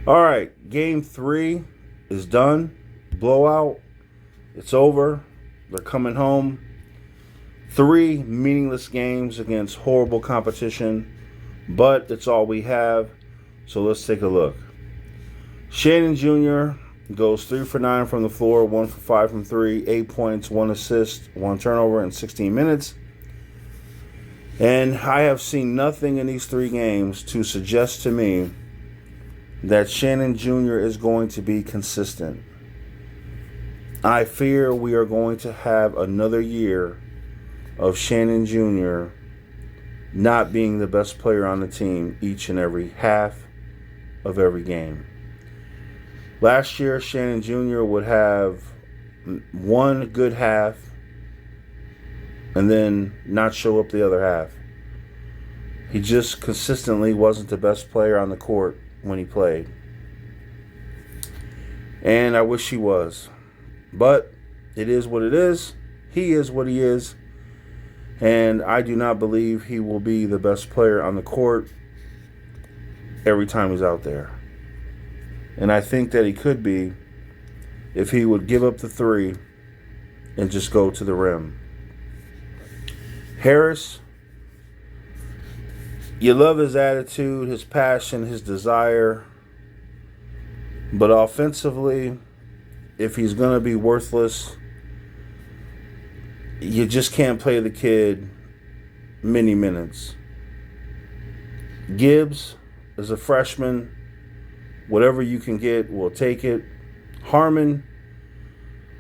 All right, game 3 is done. Blowout. It's over. They're coming home. 3 meaningless games against horrible competition, but it's all we have. So let's take a look. Shannon Jr. goes 3 for 9 from the floor, 1 for 5 from 3, 8 points, 1 assist, 1 turnover in 16 minutes. And I have seen nothing in these 3 games to suggest to me that Shannon Jr. is going to be consistent. I fear we are going to have another year of Shannon Jr. not being the best player on the team each and every half of every game. Last year, Shannon Jr. would have one good half and then not show up the other half. He just consistently wasn't the best player on the court when he played. And I wish he was. But it is what it is. He is what he is. And I do not believe he will be the best player on the court every time he's out there. And I think that he could be if he would give up the 3 and just go to the rim. Harris, you love his attitude, his passion, his desire. But offensively, if he's going to be worthless, you just can't play the kid many minutes. Gibbs is a freshman. Whatever you can get, we'll take it. Harmon,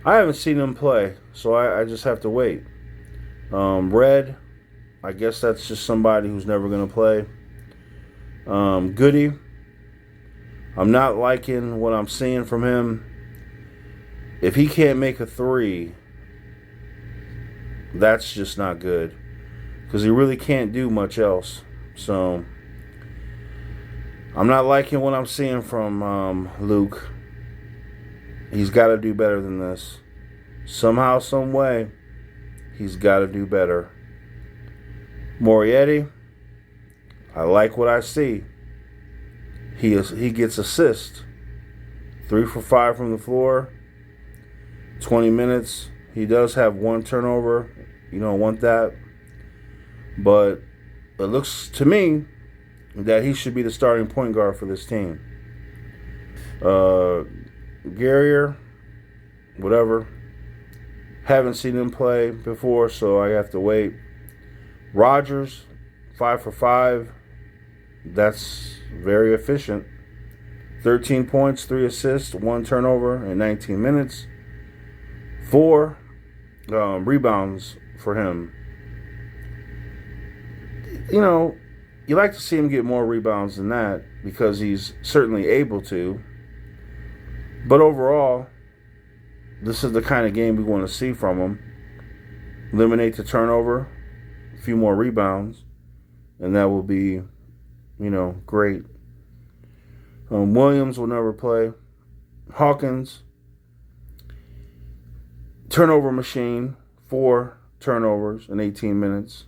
I haven't seen him play, so I just have to wait. Red, I guess that's just somebody who's never going to play. Goody, I'm not liking what I'm seeing from him. If he can't make a 3, that's just not good, because he really can't do much else. So I'm not liking what I'm seeing from Luke. He's got to do better than this. Somehow, some way, he's got to do better. Morietti, I like what I see. He gets assists. 3 for 5 from the floor. 20 minutes. He does have 1 turnover. You don't want that. But it looks to me that he should be the starting point guard for this team. Guerrier, whatever. Haven't seen him play before, so I have to wait. Rogers, 5 for 5. That's very efficient. 13 points, 3 assists, 1 turnover in 19 minutes. 4 rebounds for him. You know, you like to see him get more rebounds than that because he's certainly able to. But overall, this is the kind of game we want to see from him. Eliminate the turnover, a few more rebounds, and that will be, great. Williams will never play. Hawkins, turnover machine, 4 turnovers in 18 minutes.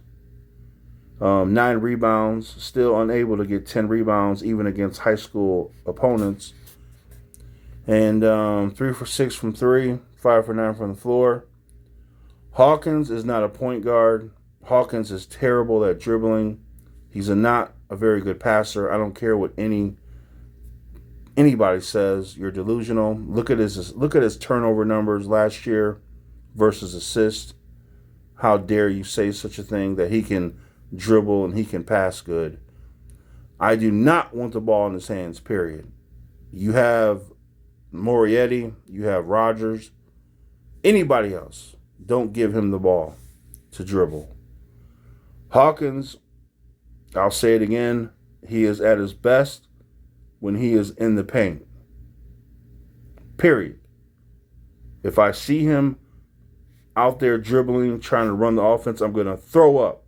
9 rebounds, still unable to get 10 rebounds even against high school opponents. And 3 for 6 from 3, 5 for 9 from the floor. Hawkins is not a point guard. Hawkins is terrible at dribbling. He's not a very good passer. I don't care what anybody says. You're delusional. Look at his turnover numbers last year versus assists. How dare you say such a thing, that he can dribble and he can pass good. I do not want the ball in his hands, period. You have Morietti, you have Rogers, anybody else. Don't give him the ball to dribble. Hawkins, I'll say it again, he is at his best when he is in the paint. Period. If I see him out there dribbling, trying to run the offense, I'm going to throw up.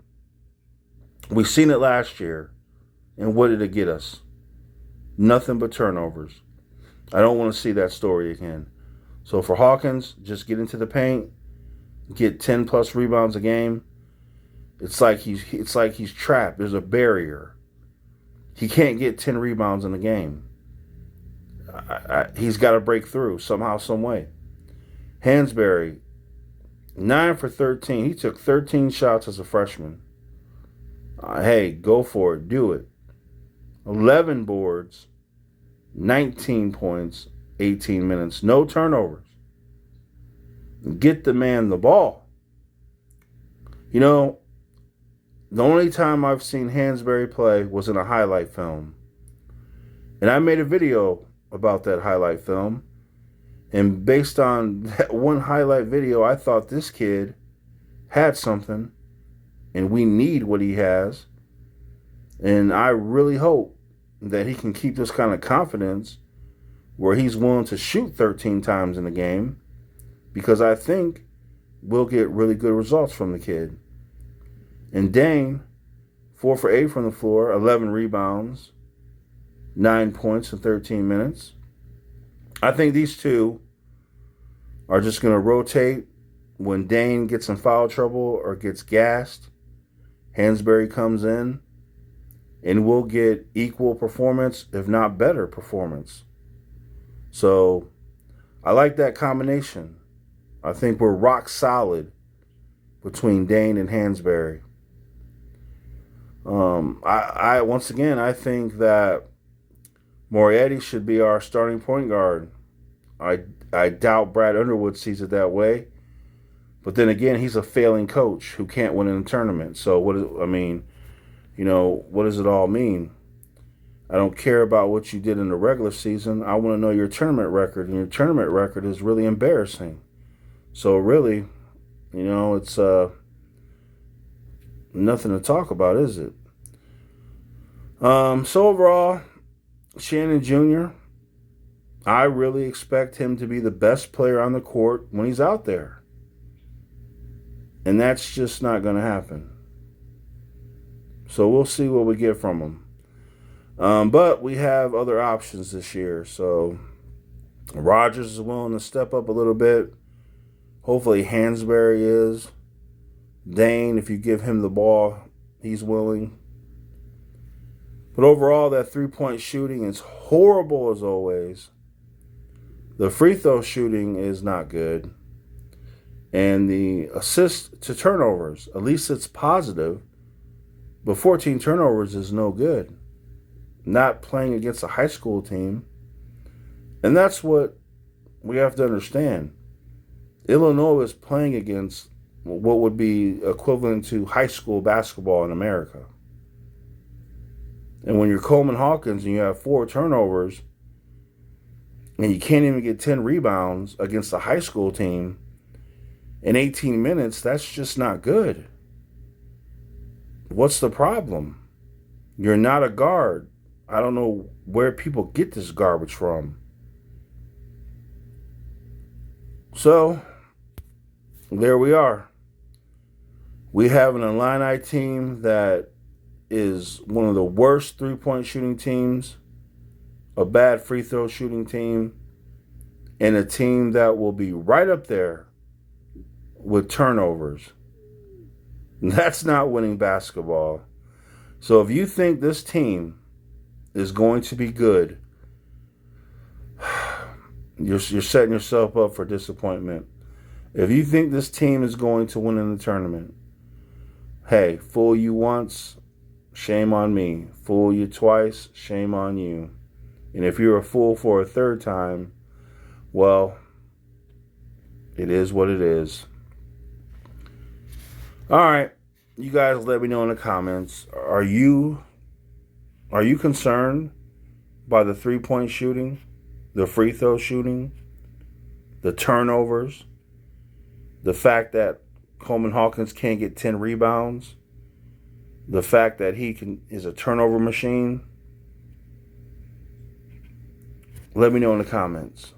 We've seen it last year, and what did it get us? Nothing but turnovers. I don't want to see that story again. So for Hawkins, just get into the paint, get 10 plus rebounds a game. It's like he's trapped. There's a barrier. He can't get 10 rebounds in a game. He's got to break through somehow, some way. Hansberry, 9 for 13. He took 13 shots as a freshman. Hey, go for it. Do it. 11 boards, 19 points, 18 minutes. No turnovers. Get the man the ball. You know, the only time I've seen Hansberry play was in a highlight film. And I made a video about that highlight film. And based on that one highlight video, I thought this kid had something. And we need what he has. And I really hope that he can keep this kind of confidence where he's willing to shoot 13 times in a game. Because I think we'll get really good results from the kid. And Dane, 4 for 8 from the floor, 11 rebounds, 9 points in 13 minutes. I think these two are just going to rotate when Dane gets in foul trouble or gets gassed. Hansberry comes in, and we'll get equal performance, if not better performance. So I like that combination. I think we're rock solid between Dane and Hansberry. I once again, I think that Morietti should be our starting point guard. I doubt Brad Underwood sees it that way. But then again, he's a failing coach who can't win in a tournament. So what does it all mean? I don't care about what you did in the regular season. I want to know your tournament record, and your tournament record is really embarrassing. So really, it's nothing to talk about, is it? So overall, Shannon Jr., I really expect him to be the best player on the court when he's out there. And that's just not going to happen. So we'll see what we get from him. But we have other options this year. So Rogers is willing to step up a little bit. Hopefully Hansberry is. Dane, if you give him the ball, he's willing. But overall, that three-point shooting is horrible as always. The free throw shooting is not good. And the assist to turnovers, at least it's positive. But 14 turnovers is no good. Not playing against a high school team. And that's what we have to understand. Illinois is playing against what would be equivalent to high school basketball in America. And when you're Coleman Hawkins and you have 4 turnovers and you can't even get 10 rebounds against a high school team in 18 minutes, that's just not good. What's the problem? You're not a guard. I don't know where people get this garbage from. So, there we are. We have an Illini team that is one of the worst three-point shooting teams, a bad free throw shooting team, and a team that will be right up there with turnovers. That's not winning basketball. So if you think this team is going to be good, you're setting yourself up for disappointment. If you think this team is going to win in the tournament, hey, fool you once, shame on me. Fool you twice, shame on you. And if you're a fool for a third time, well, it is what it is. All right, you guys let me know in the comments. Are you concerned by the three-point shooting, the free throw shooting, the turnovers, the fact that Coleman Hawkins can't get 10 rebounds, the fact that he is a turnover machine? Let me know in the comments.